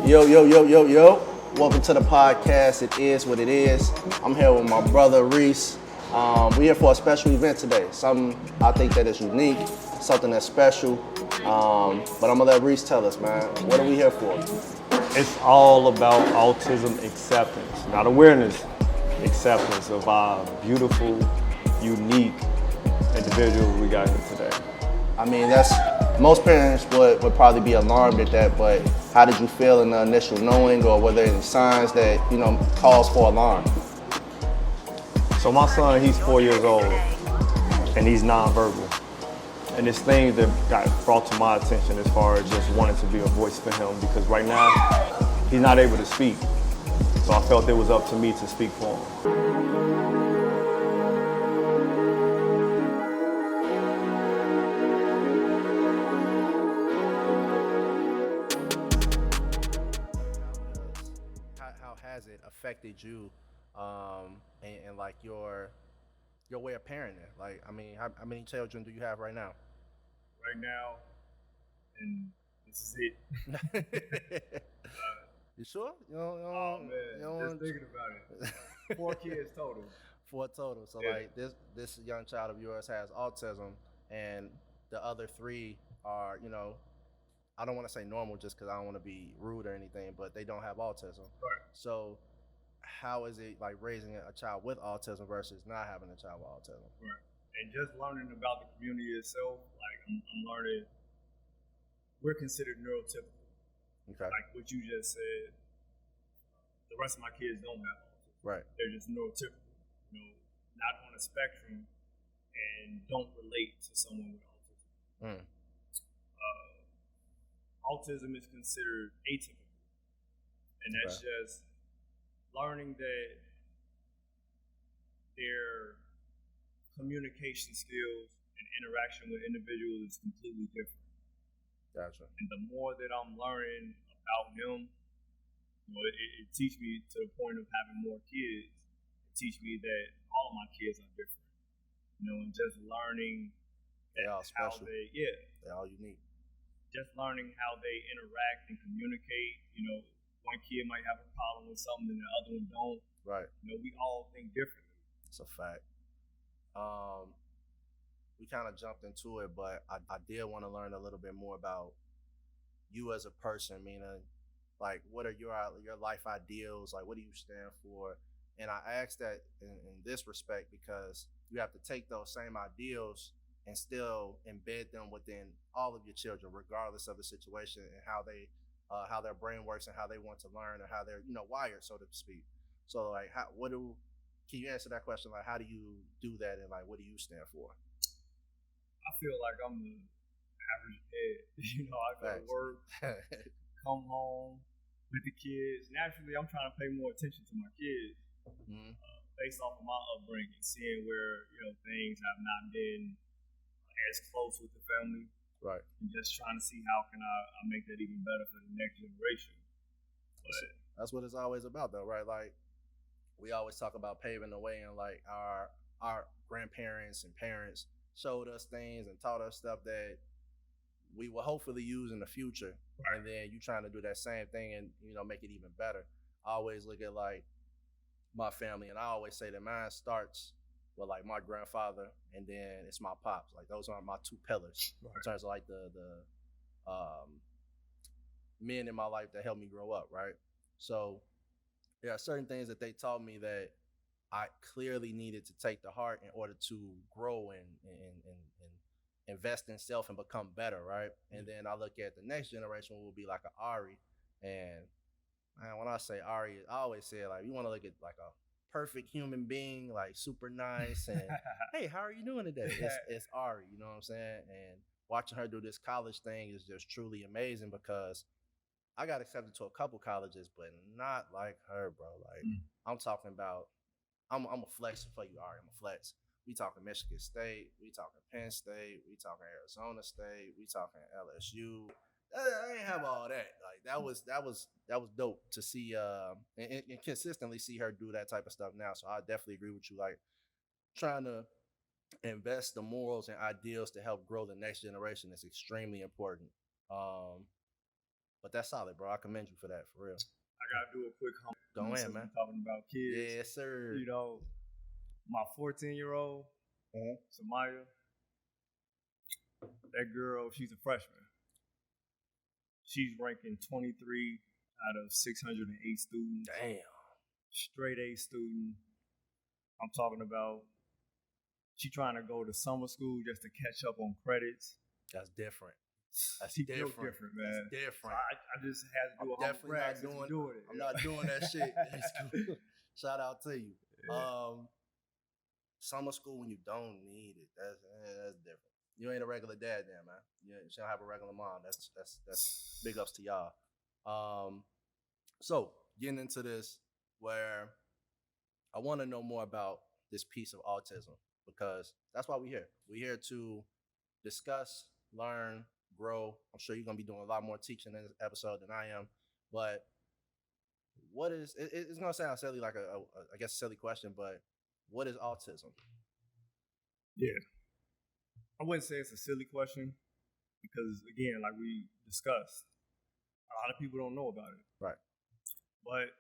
Yo, yo, yo, yo, yo. Welcome to the podcast. It is what it is. I'm here with my brother, Reese. We're here for a special event today. Something I think that is unique, something that's special. But I'm going to let Reese tell us, man. What are we here for? It's all about autism acceptance, not awareness, acceptance of our beautiful, unique individual we got here today. I mean, most parents would probably be alarmed at that, but how did you feel in the initial knowing, or were there any signs that, cause for alarm? So my son, he's 4 years old, and he's nonverbal. And it's things that got brought to my attention as far as just wanting to be a voice for him, because right now, he's not able to speak. So I felt it was up to me to speak for him. How has it affected you, and like your way of parenting? Like, I mean, how many children do you have right now? Right now, and this is it. You sure? Oh man, you don't just want thinking about it. 4 kids total. four total. So Yeah. like this young child of yours has autism, and the other three are, I don't want to say normal just because I don't want to be rude or anything, but they don't have autism. Right. So how is it like raising a child with autism versus not having a child with autism? Right. And just learning about the community itself, like I'm learning we're considered neurotypical. Okay. Like what you just said, the rest of my kids don't have autism. Right. They're just neurotypical, not on a spectrum and don't relate to someone with autism. Mm. Autism is considered atypical. And that's just learning that their communication skills and interaction with individuals is completely different. Gotcha. And the more that I'm learning about him, it teaches me to the point of having more kids. It teaches me that all of my kids are different. And just learning They all how special. They're all unique. just learning how they interact and communicate. One kid might have a problem with something and the other one don't. Right. We all think differently. It's a fact. We kind of jumped into it, but I did want to learn a little bit more about you as a person, meaning like what are your life ideals, like what do you stand for? And I ask that in this respect because you have to take those same ideals and still embed them within all of your children, regardless of the situation and how their brain works and how they want to learn and how they're wired, so to speak. So like, can you answer that question? Like, how do you do that, and like, what do you stand for? I feel like I'm the average dad. I go to work, come home with the kids. Naturally, I'm trying to pay more attention to my kids based off of my upbringing, seeing where things have not been as close with the family, right? And just trying to see how can I make that even better for the next generation. But that's what it's always about, though, right? Like we always talk about paving the way, and like our grandparents and parents showed us things and taught us stuff that we will hopefully use in the future. Right. And then you trying to do that same thing and make it even better. I always look at like my family, and I always say that mine starts with like my grandfather, and then it's my pops. Like those are my two pillars in terms of like the men in my life that helped me grow up, right? So there are certain things that they taught me that I clearly needed to take to heart in order to grow and invest in self and become better, right? And then I look at the next generation will be like an Ari, and man, when I say Ari, I always say like you want to look at like a perfect human being, like super nice, and hey, how are you doing today? It's Ari, you know what I'm saying? And watching her do this college thing is just truly amazing because I got accepted to a couple colleges, but not like her, bro. Like I'm talking about, I'm a flex for you, Ari. I'm a flex. We talking Michigan State, we talking Penn State, we talking Arizona State, we talking LSU. I ain't have all that. Like that was dope to see and consistently see her do that type of stuff now. So I definitely agree with you. Like trying to invest the morals and ideals to help grow the next generation is extremely important. But that's solid, bro. I commend you for that, for real. I gotta do a quick humble. Go in, man. Talking about kids. Yes, sir. You know, my 14-year-old, Samaya, that girl, she's a freshman. She's ranking 23 out of 608 students. Damn. Straight A student. I'm talking about she trying to go to summer school just to catch up on credits. That's different. That's she different. Different, man. That's different. So I just had to do a humble brag since you're doing it. I'm not doing that shit. Cool. Shout out to you. Yeah. Summer school when you don't need it. That's different. You ain't a regular dad then, man. You don't have a regular mom. That's big ups to y'all. So getting into this, where I want to know more about this piece of autism, because that's why we're here. We're here to discuss, learn, grow. I'm sure you're gonna be doing a lot more teaching in this episode than I am. But what is it's gonna sound silly, like I guess a silly question, but what is autism? Yeah. I wouldn't say it's a silly question because, again, like we discussed, a lot of people don't know about it. Right. But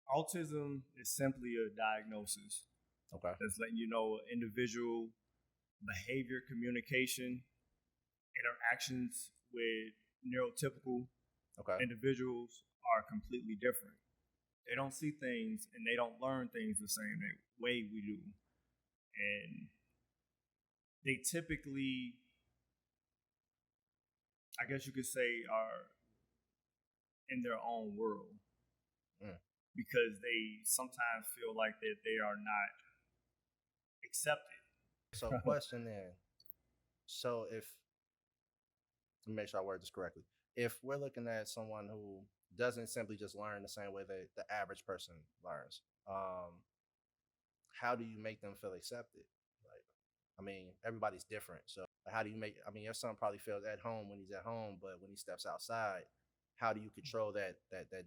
autism is simply a diagnosis. Okay. That's letting you know individual behavior, communication, interactions with neurotypical individuals are completely different. They don't see things and they don't learn things the same way we do. And they typically, I guess you could say, are in their own world because they sometimes feel like that they are not accepted. So question then, so if, let me make sure I word this correctly. If we're looking at someone who doesn't simply just learn the same way that the average person learns, how do you make them feel accepted? I mean, everybody's different. So how do you make, I mean, your son probably feels at home when he's at home, but when he steps outside, how do you control that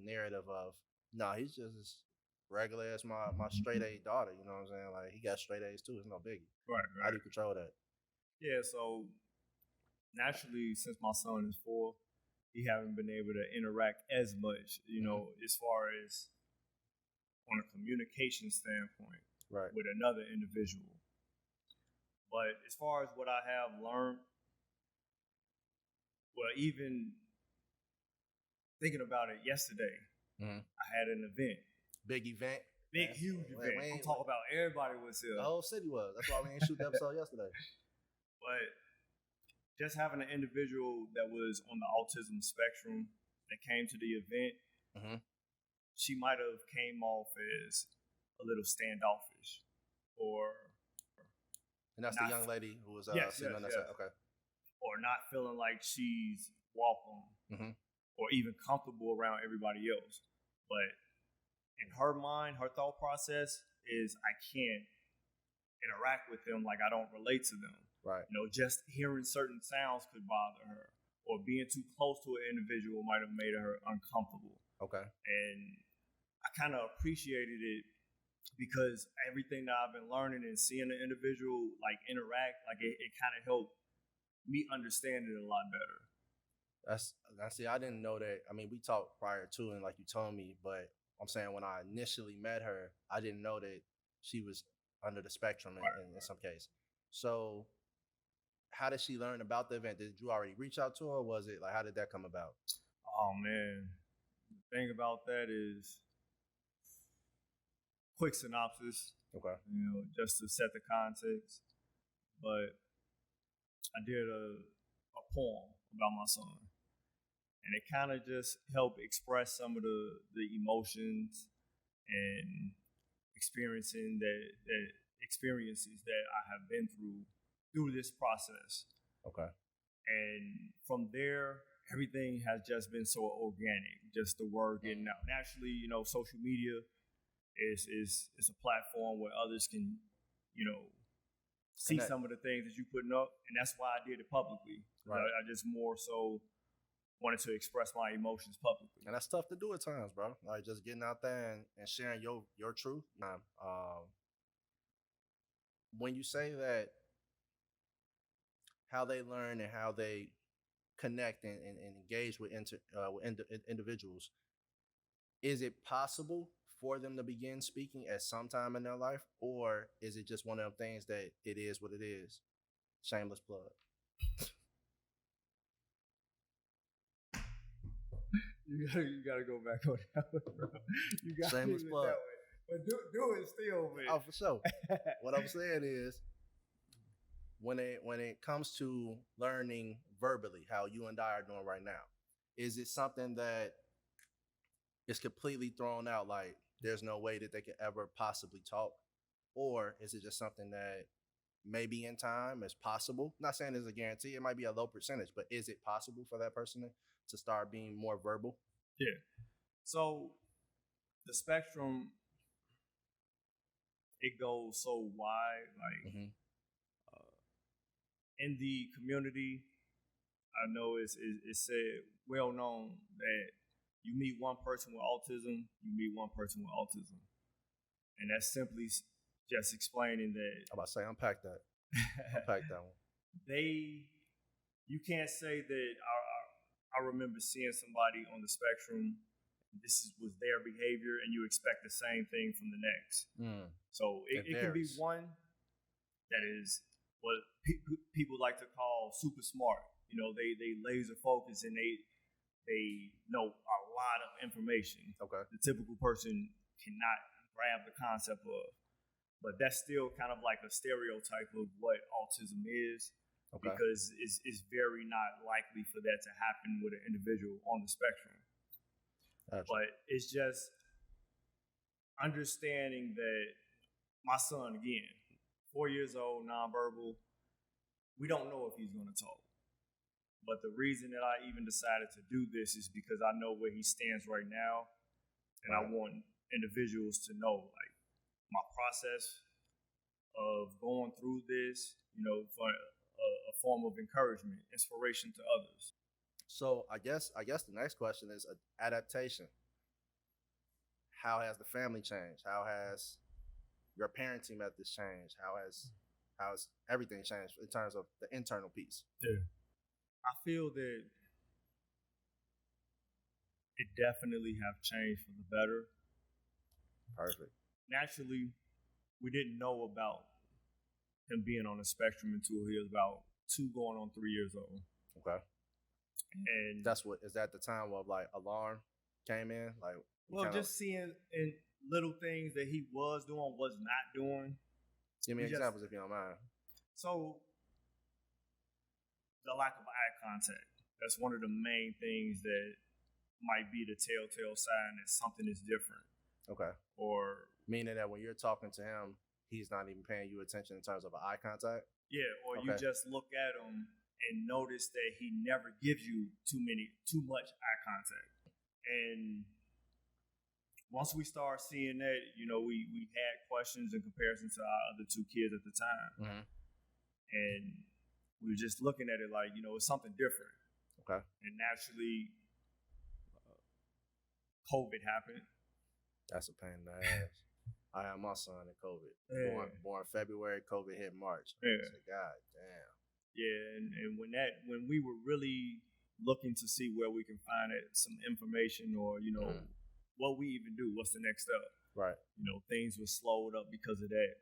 narrative of, no, he's just regular as my straight A daughter, you know what I'm saying? Like, he got straight A's too, it's no biggie. Right. How do you control that? Yeah, so naturally, since my son is 4, he haven't been able to interact as much, you know, as far as on a communication standpoint with another individual. But as far as what I have learned, well, even thinking about it yesterday, I had an event. Big event? Big, huge event. I'm talking about everybody was here. The whole city was. That's why we didn't shoot the episode yesterday. But just having an individual that was on the autism spectrum that came to the event, she might have came off as a little standoffish or... And that's the young lady who was sitting on that side. Okay. Or not feeling like she's welcome or even comfortable around everybody else. But in her mind, her thought process is, I can't interact with them like I don't relate to them. Right. You know, just hearing certain sounds could bother her, or being too close to an individual might have made her uncomfortable. Okay. And I kind of appreciated it, because everything that I've been learning and seeing the individual like interact, like it kind of helped me understand it a lot better. I didn't know that. I mean, we talked prior to, and like you told me, but I'm saying when I initially met her, I didn't know that she was under the spectrum in some case. So how did she learn about the event? Did you already reach out to her, or was it like, how did that come about? Oh man, the thing about that is, quick synopsis. Okay. You know, just to set the context. But I did a poem about my son. And it kind of just helped express some of the emotions and experiences that I have been through this process. Okay. And from there, everything has just been so organic. Just the word getting out. Naturally, you know, social media is a platform where others can, you know, see some of the things that you're putting up, and that's why I did it publicly. Right. I just more so wanted to express my emotions publicly. And that's tough to do at times, bro. Like just getting out there and sharing your truth. When you say that, how they learn and how they connect and engage with individuals, is it possible for them to begin speaking at some time in their life, or is it just one of them things that it is what it is? Shameless plug. You gotta go back on that one, bro. You got Shameless plug. That way. But do it still, man. Oh, for sure. What I'm saying is, when it comes to learning verbally, how you and I are doing right now, is it something that is completely thrown out, like there's no way that they could ever possibly talk? Or is it just something that maybe in time is possible? Not saying it's a guarantee, it might be a low percentage, but is it possible for that person to start being more verbal? Yeah. So the spectrum, it goes so wide. Like in the community, I know it's said, well known that you meet one person with autism, you meet one person with autism. And that's simply just explaining that. I'm about to say, unpack that. Unpack that one. You can't say that I remember seeing somebody on the spectrum, was their behavior, and you expect the same thing from the next. So it can be one that is what people like to call super smart. You know, they laser focus and they know a lot of information. Okay. The typical person cannot grab the concept of. But that's still kind of like a stereotype of what autism is. Okay. Because it's very not likely for that to happen with an individual on the spectrum. Gotcha. But it's just understanding that my son, again, 4 years old, nonverbal, we don't know if he's going to talk. But the reason that I even decided to do this is because I know where he stands right now. And I want individuals to know, like, my process of going through this, for a form of encouragement, inspiration to others. So I guess the next question is adaptation. How has the family changed? How has your parenting methods changed? How has everything changed in terms of the internal piece? Yeah. I feel that it definitely have changed for the better. Perfect. Naturally, we didn't know about him being on the spectrum until he was about 2 going on 3 years old. Okay. And is that the time of like alarm came in? Like, just seeing in little things that he was doing, was not doing. Give me examples if you don't mind. So the lack of eye contact, that's one of the main things that might be the telltale sign that something is different. Okay. Or meaning that when you're talking to him, he's not even paying you attention in terms of eye contact? Yeah, or you just look at him and notice that he never gives you too much eye contact. And once we start seeing that, we had questions in comparison to our other 2 kids at the time. Mm-hmm. And we were just looking at it like, it's something different. Okay. And naturally, COVID happened. That's a pain in the ass. I had my son in COVID. Yeah. Born February, COVID hit March. Yeah. I said, God damn. Yeah, and when we were really looking to see where we can find some information or, what we even do, what's the next step? Right. Things were slowed up because of that.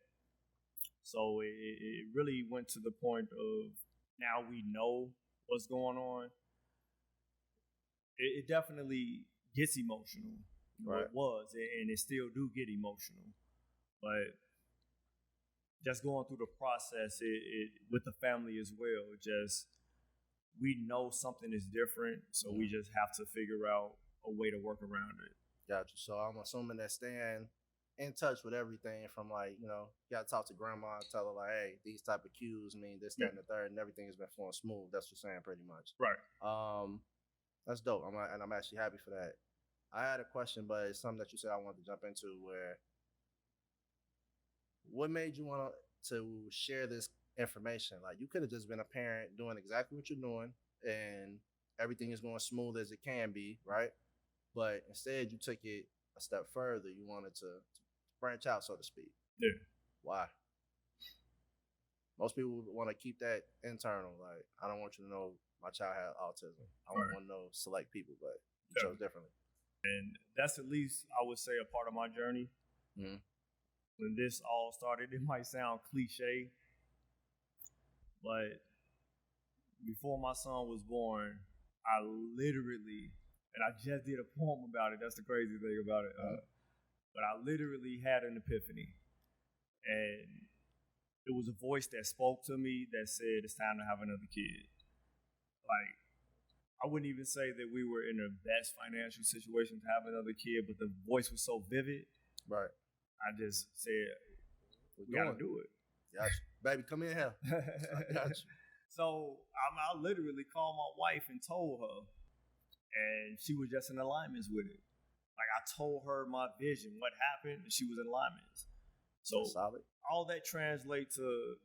So it really went to the point of now we know what's going on. It definitely gets emotional. Right. It was, and it still do get emotional. But just going through the process, it with the family as well, we know something is different, so we just have to figure out a way to work around it. Gotcha. So I'm assuming that staying in touch with everything from like, you got to talk to grandma and tell her like, hey, these type of cues mean this, that, and the third, and everything has been flowing smooth. That's what you're saying pretty much. Right. That's dope. I'm actually happy for that. I had a question, but it's something that you said I wanted to jump into where what made you want to share this information? Like, you could have just been a parent doing exactly what you're doing and everything is going smooth as it can be, right? But instead you took it a step further. You wanted to branch out, so to speak. Yeah. Why? Most people want to keep that internal. Like, I don't want you to know my child has autism. I don't want to know select people, but you chose differently. And that's at least, I would say, a part of my journey. Mm-hmm. When this all started, it might sound cliche, but before my son was born, I literally, and I just did a poem about it. That's the crazy thing about it. But I literally had an epiphany. And it was a voice that spoke to me that said, it's time to have another kid. Like, I wouldn't even say that we were in the best financial situation to have another kid, but the voice was so vivid. Right. I just said, we gotta do it. Gotcha. Baby, come in here. I got you. So I literally called my wife and told her, and she was just in alignments with it. Like, I told her my vision, what happened, and she was in alignments. So solid. All that translates to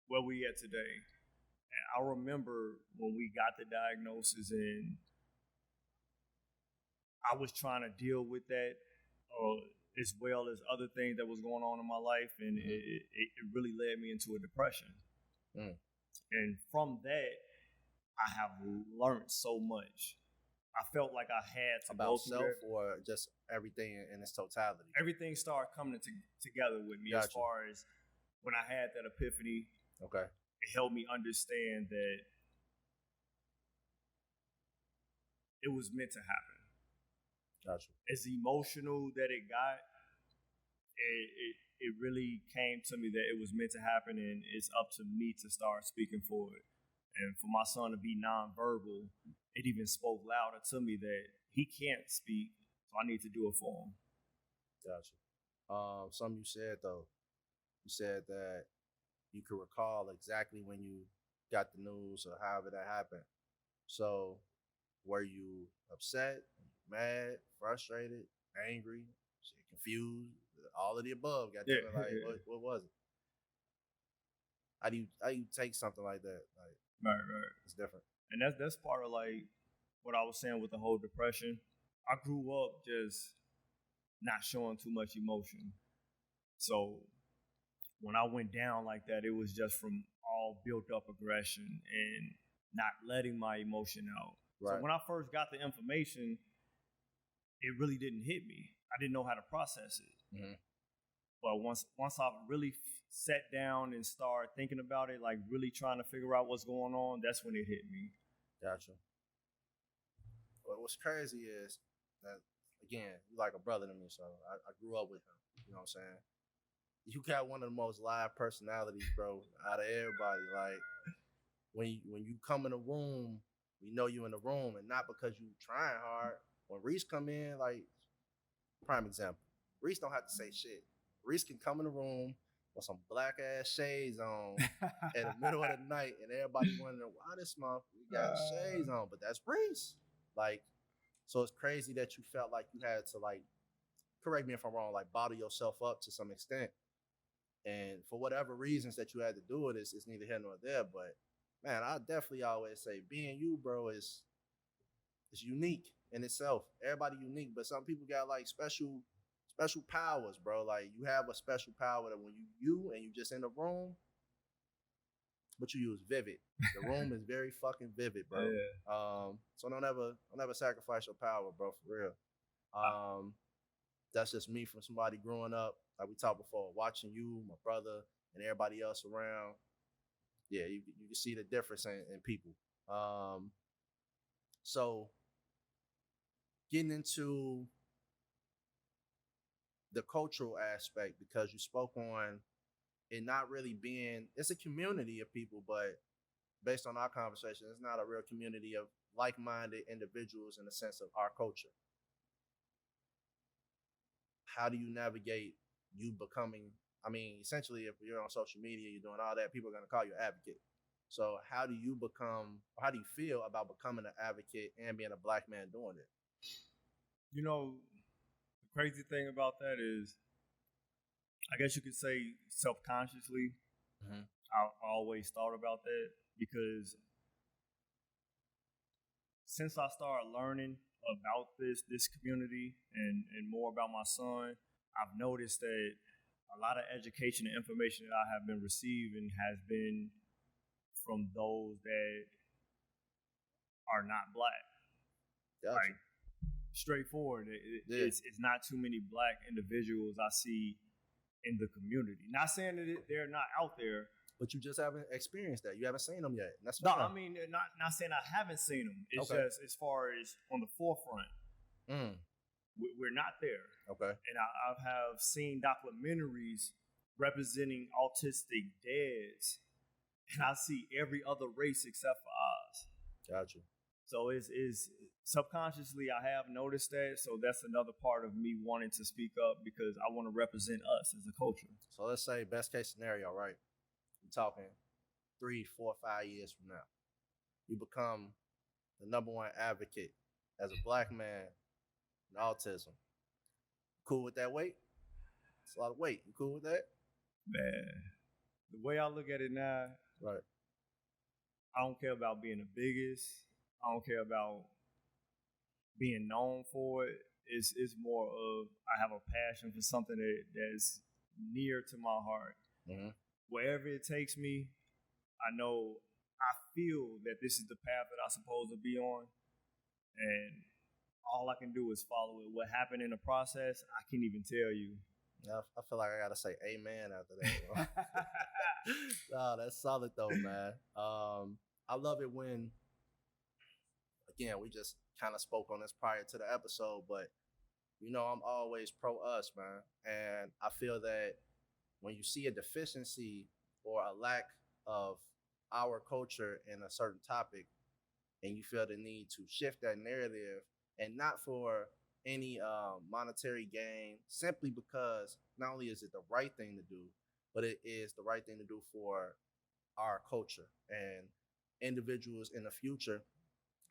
where we at today. And I remember when we got the diagnosis, and I was trying to deal with that as well as other things that was going on in my life, and it really led me into a depression. And from that, I have learned so much. I felt like I had to about go through self that. Or just everything in its totality. Everything started coming together with me. Gotcha. As far as when I had that epiphany. Okay. It helped me understand that it was meant to happen. Gotcha. As emotional that it got, it really came to me that it was meant to happen, and it's up to me to start speaking for it. And for my son to be nonverbal, it even spoke louder to me that he can't speak, so I need to do it for him. Gotcha. Something you said, though. You said that you could recall exactly when you got the news or however that happened. So, were you upset, mad, frustrated, angry, confused, all of the above? Like, what was it? How do you take something like that? Like, right. It's different. And that's part of like what I was saying with the whole depression. I grew up just not showing too much emotion. So when I went down like that, it was just from all built up aggression and not letting my emotion out. Right. So when I first got the information, it really didn't hit me. I didn't know how to process it. Mm-hmm. But once I really sat down and started thinking about it, like really trying to figure out what's going on, that's when it hit me. Gotcha. Well, what's crazy is that, again, you're like a brother to me, so I grew up with him. You know what I'm saying? You got one of the most live personalities, bro, out of everybody. Like, when you come in the room, we know you in the room, and not because you trying hard. When Reese come in, like, prime example, Reese don't have to say shit. Reese can come in the room with some black ass shades on in the middle of the night, and everybody wondering why this month we got shades on, but that's Reese. Like, so it's crazy that you felt like you had to, like, correct me if I'm wrong, like bottle yourself up to some extent. And for whatever reasons that you had to do it, it's neither here nor there. But man, I definitely always say being you, bro, is unique in itself. Everybody unique, but some people got like special powers, bro. Like, you have a special power that when you and you just in the room, but you use vivid. The room is very fucking vivid, bro. Yeah. So don't ever sacrifice your power, bro, for real. That's just me from somebody growing up, like we talked before, watching you, my brother, and everybody else around. Yeah, you can see the difference in people. So getting into the cultural aspect, because you spoke on it not really being, it's a community of people, but based on our conversation, it's not a real community of like-minded individuals in the sense of our culture. How do you navigate you becoming, I mean, essentially, if you're on social media, you're doing all that, people are going to call you an advocate. So how do you feel about becoming an advocate and being a black man doing it? You know, the crazy thing about that is, I guess you could say subconsciously, I always thought about that, because since I started learning about this community and more about my son, I've noticed that a lot of education and information that I have been receiving has been from those that are not Black. Gotcha. Like, straightforward. It's not too many Black individuals I see in the community. Not saying that they're not out there, but you just haven't experienced that. You haven't seen them yet. That's no. I mean, not saying I haven't seen them. It's just as far as on the forefront, we're not there. Okay. And I have seen documentaries representing autistic dads, and I see every other race except for ours. Gotcha. So it's subconsciously I have noticed that. So that's another part of me wanting to speak up because I want to represent us as a culture. So let's say best case scenario, right? We're talking 3, 4, 5 years from now. You become the number one advocate as a Black man in autism. Cool with that weight? It's a lot of weight. You cool with that? Man, the way I look at it now, right? I don't care about being the biggest. I don't care about being known for it. It's more of I have a passion for something that's near to my heart. Mm-hmm. Wherever it takes me, I know I feel that this is the path that I'm supposed to be on, and all I can do is follow it. What happened in the process, I can't even tell you. Yeah, I feel like I gotta say amen after that. No, that's solid though, man. I love it when, again, we just kind of spoke on this prior to the episode, but you know, I'm always pro us, man. And I feel that when you see a deficiency or a lack of our culture in a certain topic, and you feel the need to shift that narrative, and not for any monetary gain, simply because not only is it the right thing to do, but it is the right thing to do for our culture and individuals in the future.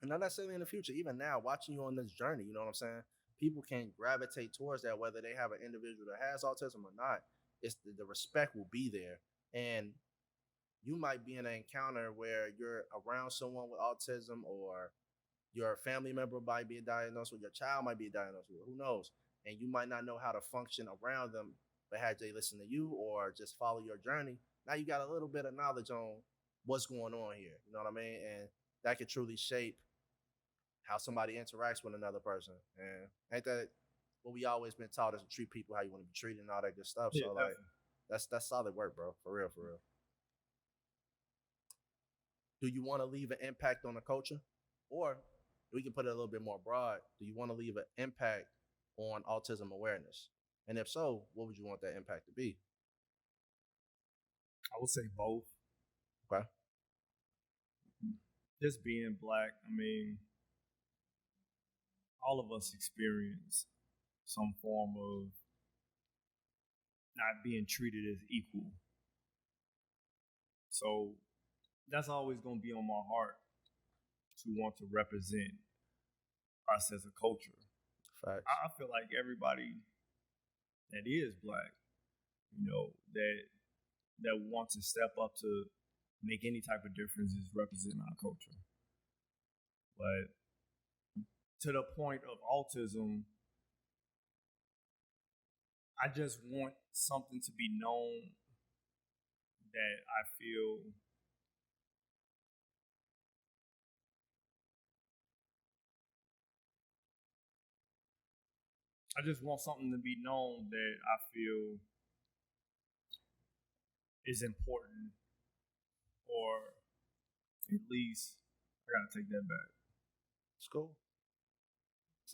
And not necessarily in the future, even now, watching you on this journey, you know what I'm saying? People can gravitate towards that, whether they have an individual that has autism or not. It's the respect will be there. And you might be in an encounter where you're around someone with autism, or your family member might be diagnosed with, your child might be diagnosed with, who knows? And you might not know how to function around them, but had they listen to you or just follow your journey, now you got a little bit of knowledge on what's going on here. You know what I mean? And that could truly shape how somebody interacts with another person. And ain't that what we always been taught, is to treat people how you want to be treated and all that good stuff. Yeah, so like that's solid work, bro. For real, for real. Do you want to leave an impact on the culture? Or we can put it a little bit more broad. Do you want to leave an impact on autism awareness? And if so, what would you want that impact to be? I would say both. Okay. Just being Black, I mean, all of us experience some form of not being treated as equal. So that's always going to be on my heart, to want to represent us as a culture. Facts. I feel like everybody that is Black, you know, that wants to step up to make any type of difference is representing our culture. But to the point of autism, I just want something to be known that I feel I just want something to be known that I feel is important, or at least I gotta take that back. It's cool.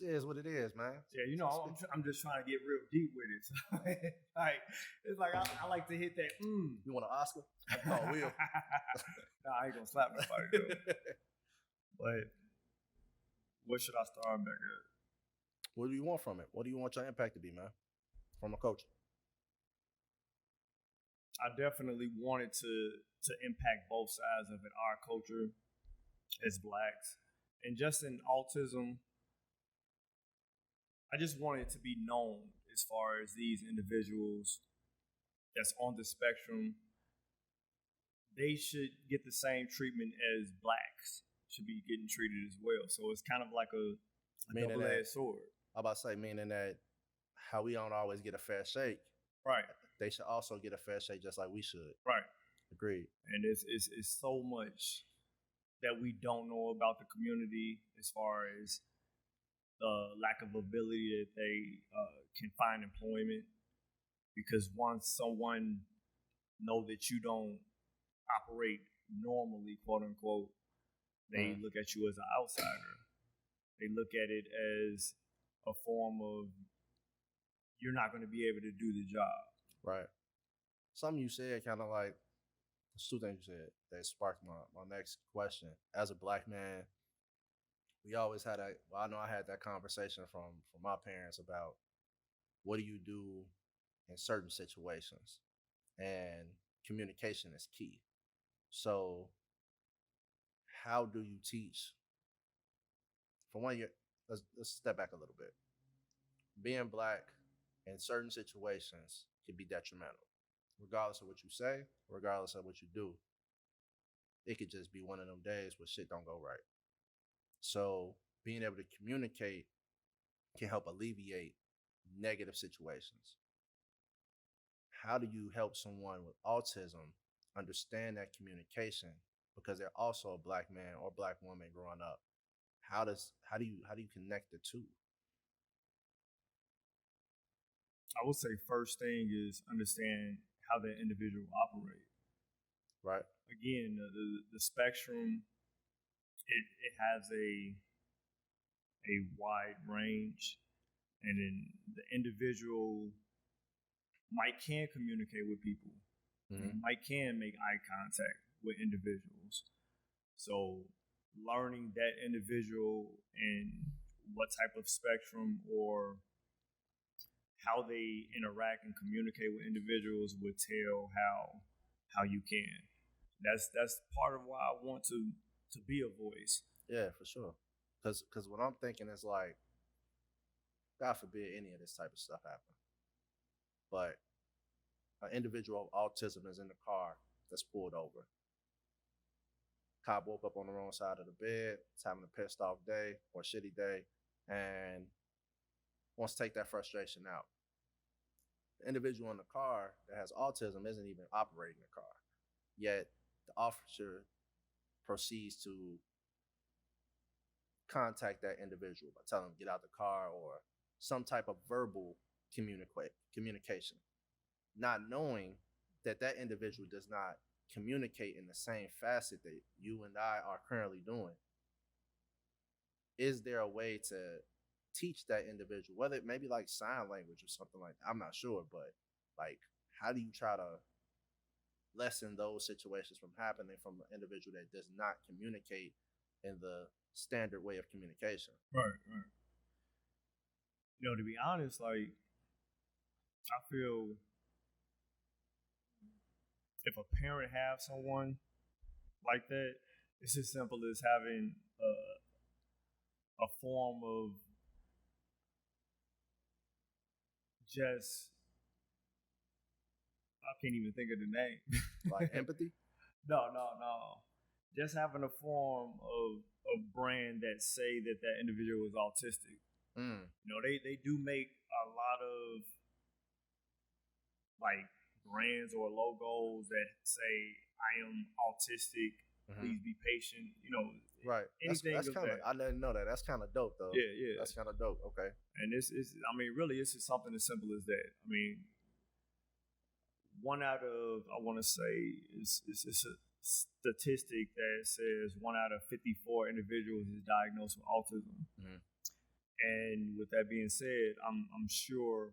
It is what it is, man. Yeah, you know, I'm just trying to get real deep with it. So, like, it's like I like to hit that. You want an Oscar? I call Will. Nah, I ain't gonna slap nobody though. But what should I start back at? What do you want from it? What do you want your impact to be, man? From a coach? I definitely wanted to impact both sides of it, our culture as Blacks, and just in autism. I just want it to be known as far as these individuals that's on the spectrum, they should get the same treatment as Blacks should be getting treated as well. So it's kind of like a double-edged sword. I'm about to say, meaning that how we don't always get a fair shake. Right. they should also get a fair shake just like we should. Right. Agreed. And it's so much that we don't know about the community as far as the lack of ability that they can find employment. Because once someone know that you don't operate normally, quote unquote, they look at you as an outsider. They look at it as a form of you're not going to be able to do the job. Right. Something you said kind of like, there's two things you said that sparked my next question. As a black man, we always had I know I had that conversation from my parents about what do you do in certain situations, and communication is key. So how do you teach? For one, let's step back a little bit. Being black in certain situations can be detrimental, regardless of what you say, regardless of what you do. It could just be one of them days where shit don't go right. So being able to communicate can help alleviate negative situations. How do you help someone with autism understand that communication, because they're also a black man or black woman growing up? How do you connect the two? I would say first thing is understand how that individual operate. Right. Again, the spectrum, it has a wide range, and then the individual can communicate with people, can make eye contact with individuals. So learning that individual and what type of spectrum or how they interact and communicate with individuals would tell how you can. That's part of why I want to be a voice. Yeah, for sure. Because what I'm thinking is like, God forbid any of this type of stuff happen, but an individual with autism is in the car that's pulled over. Cop woke up on the wrong side of the bed, is having a pissed off day or a shitty day, and wants to take that frustration out. The individual in the car that has autism isn't even operating the car, yet the officer proceeds to contact that individual by telling them to get out the car or some type of verbal communication, not knowing that that individual does not communicate in the same facet that you and I are currently doing. Is there a way to teach that individual, whether it may be like sign language or something like that? I'm not sure, but like, how do you try to lessen those situations from happening from an individual that does not communicate in the standard way of communication? Right. To be honest, like, I feel if a parent have someone like that, it's as simple as having a form of just, I can't even think of the name. Like empathy? No. Just having a form of brand that say that individual is autistic. They do make a lot of like brands or logos that say I am autistic. Please be patient. Right. That's kind of. I didn't know that. That's kind of dope, though. Yeah. That's kind of dope. Okay. And really, it's just something as simple as that. I mean, one out of, I want to say, it's a statistic that says 1 out of 54 individuals is diagnosed with autism. And with that being said, I'm sure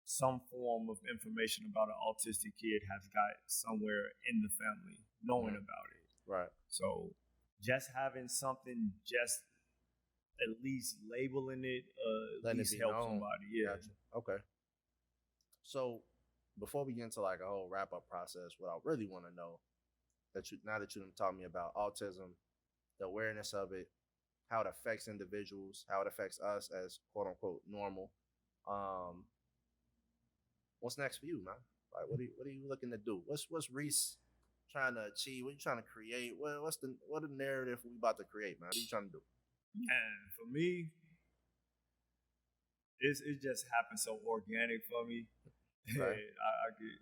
some form of information about an autistic kid has got somewhere in the family knowing about it. Right. So just having something, just at least labeling it, at least help somebody. Yeah. Gotcha. Okay. So before we get into like a whole wrap up process, what I really want to know, now that you taught me about autism, the awareness of it, how it affects individuals, how it affects us as quote unquote normal. What's next for you, man? Like, what are you looking to do? What's Reese trying to achieve? What are you trying to create? What the narrative we about to create, man? What are you trying to do? And for me, it just happened so organic for me. Right. I get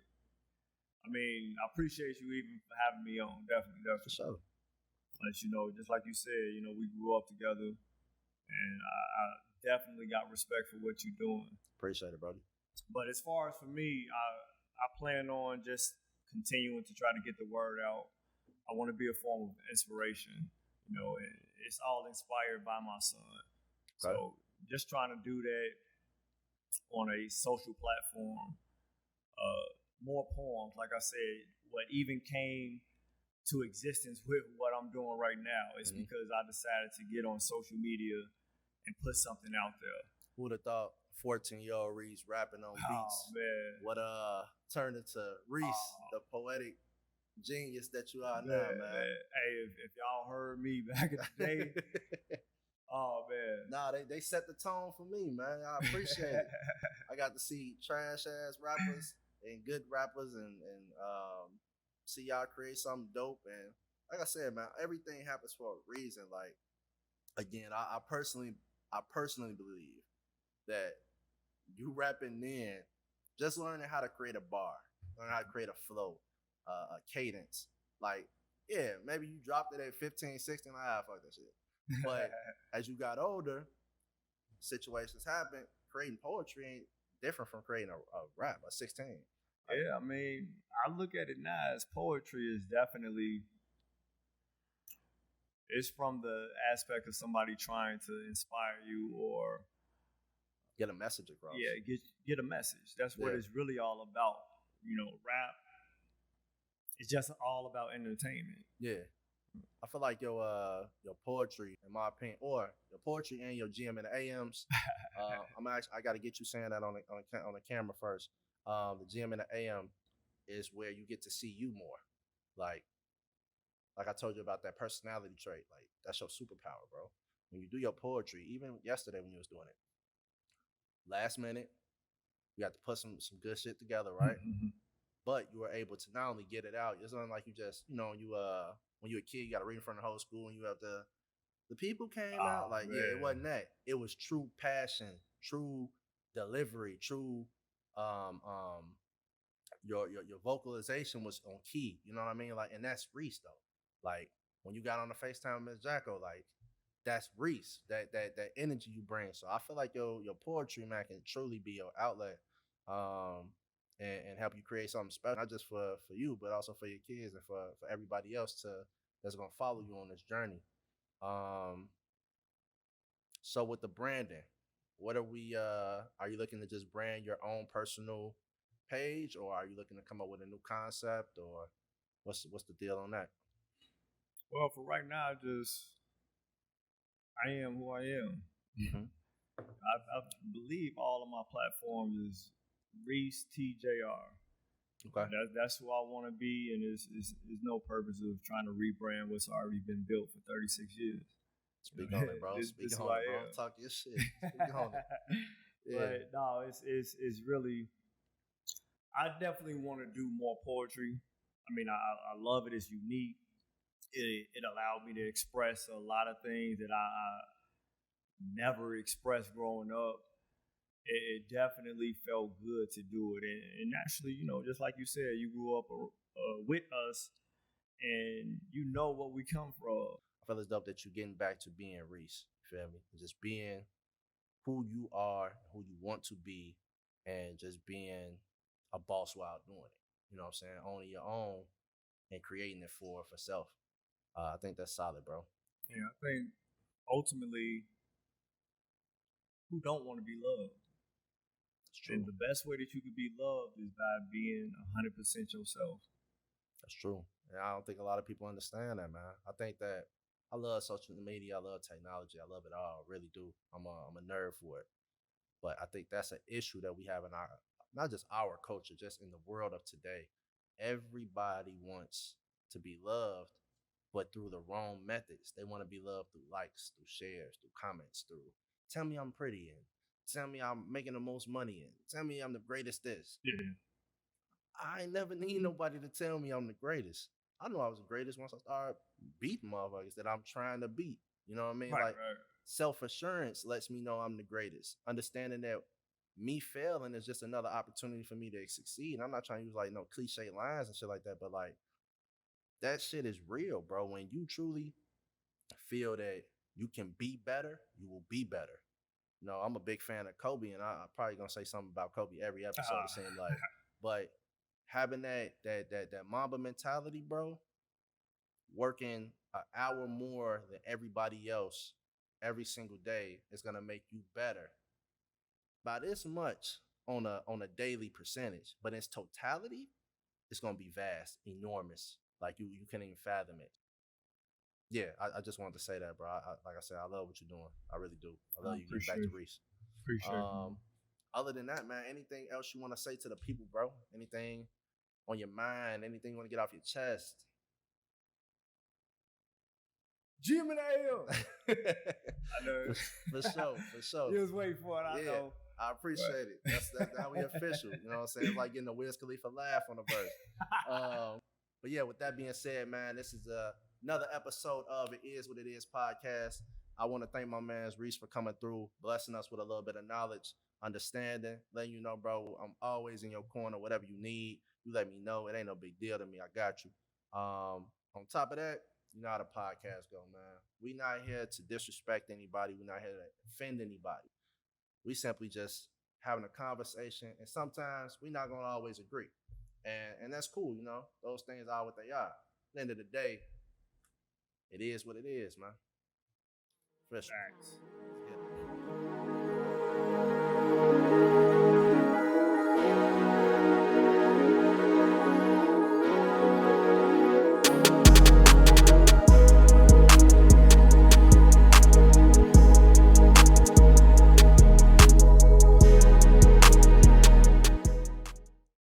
I mean, I appreciate you even for having me on. Definitely. For sure. But just like you said, we grew up together, and I definitely got respect for what you're doing. Appreciate it, brother. But as far as for me, I plan on just continuing to try to get the word out. I want to be a form of inspiration. It's all inspired by my son. Okay. So just trying to do that on a social platform. More poems, like I said, what even came to existence with what I'm doing right now is because I decided to get on social media and put something out there. Who would have thought 14-year-old Reese rapping on beats? Oh, man. What turned into Reese, the poetic genius that you are now, man. Hey, if y'all heard me back in the day, oh, man. Nah, they set the tone for me, man. I appreciate it. I got to see trash-ass rappers and good rappers and see y'all create something dope. And like I said, man, everything happens for a reason. Like, again, I personally believe that you rapping then, just learning how to create a bar, learning how to create a flow, a cadence. Like, yeah, maybe you dropped it at 15, 16, fuck that shit. But as you got older, situations happen. Creating poetry ain't different from creating a rap at 16. Yeah, I mean, I look at it now as poetry is definitely, it's from the aspect of somebody trying to inspire you or get a message across. Yeah, get a message. That's what it's really all about. Rap, it's just all about entertainment. Yeah. I feel like your poetry, in my opinion, or your poetry and your GM and the AMs. I got to get you saying that on the camera first. The GM and the AM is where you get to see you more. Like I told you about that personality trait. Like, that's your superpower, bro. When you do your poetry, even yesterday when you was doing it, last minute, you got to put some good shit together, right? But you were able to not only get it out. It's not like you just, when you're a kid, you got to read in front of the whole school, and you have the people came out. Like, man. Yeah, it wasn't that. It was true passion, true delivery, true your vocalization was on key. You know what I mean? Like, and that's Reese though. Like, when you got on the FaceTime with Ms. Jacko, like, that's Reese. That energy you bring. So I feel like your poetry, man, can truly be your outlet. And help you create something special, not just for you, but also for your kids and for everybody else that's gonna follow you on this journey. So with the branding, what are we? Are you looking to just brand your own personal page, or are you looking to come up with a new concept, or what's the deal on that? Well, for right now, I am who I am. Mm-hmm. I believe all of my platforms is Reese TJR. Okay. That's who I want to be, and there's no purpose of trying to rebrand what's already been built for 36 years. Speak on it, bro. Speak on it, bro. Talk your shit. Speak on it. Yeah. But no, it's really, I definitely want to do more poetry. I mean, I love it. It's unique. It allowed me to express a lot of things that I never expressed growing up. It definitely felt good to do it. And actually, just like you said, you grew up with us and you know what we come from. I feel it's dope that you're getting back to being Reese. You feel me? Just being who you are, who you want to be, and just being a boss while doing it. You know what I'm saying? Owning your own and creating it for self. I think that's solid, bro. Yeah, I think ultimately, who don't want to be loved? It's true. And the best way that you can be loved is by being 100% yourself. That's true. And I don't think a lot of people understand that, man. I think that I love social media. I love technology. I love it all. I really do. I'm a nerd for it. But I think that's an issue that we have in our, not just our culture, just in the world of today. Everybody wants to be loved, but through the wrong methods. They want to be loved through likes, through shares, through comments, through tell me I'm pretty and tell me I'm making the most money and tell me I'm the greatest this. Yeah. I ain't never need nobody to tell me I'm the greatest. I know I was the greatest once I started beating motherfuckers that I'm trying to beat. You know what I mean? Right, like, self-assurance lets me know I'm the greatest. Understanding that me failing is just another opportunity for me to succeed. And I'm not trying to use like no cliche lines and shit like that, but like that shit is real, bro. When you truly feel that you can be better, you will be better. You know, I'm a big fan of Kobe, and I'm probably gonna say something about Kobe every episode. It seems like, but having that Mamba mentality, bro, working an hour more than everybody else every single day is gonna make you better by this much on a daily percentage. But in its totality, it's gonna be vast, enormous. Like you can't even fathom it. Yeah, I just wanted to say that, bro. Like I said, I love what you're doing. I really do. I love you getting back to Reese. Appreciate you. Other than that, man, anything else you want to say to the people, bro? Anything on your mind? Anything you want to get off your chest? Jim and I know. For sure. You was waiting for it, I know. I appreciate it. That's how we official. You know what I'm saying? It's like getting a Wiz Khalifa laugh on the verse. But yeah, with that being said, man, this is another episode of It Is What It Is podcast. I want to thank my man Reese for coming through, blessing us with a little bit of knowledge, understanding, letting you know, bro, I'm always in your corner. Whatever you need, you let me know. It ain't no big deal to me. I got you. On top of that, you know how the podcast go, man. We not here to disrespect anybody. We're not here to offend anybody. We simply just having a conversation, and sometimes we're not gonna always agree, and that's cool. You know, those things are what they are. At the end of the day, it is what it is, man. Fresh. Facts. Yeah.